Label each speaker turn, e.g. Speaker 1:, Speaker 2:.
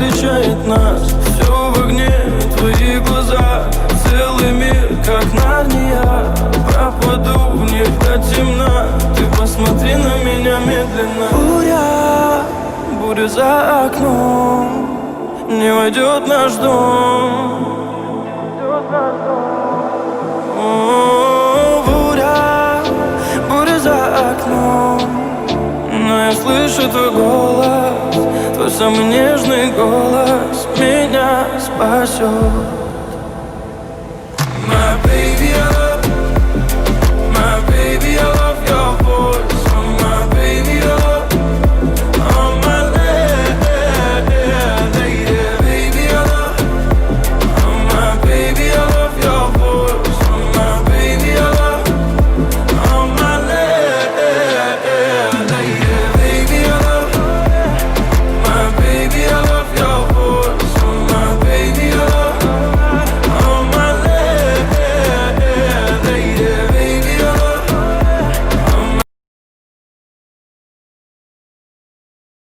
Speaker 1: встречает нас. Все в огне, твои глаза, целый мир, как Нарния. Пропаду в них до темна, ты посмотри на меня медленно. Буря, буря за окном, не войдет наш дом. О, буря, буря за окном, но я слышу твой голос, твой самый нежный голос меня спасет.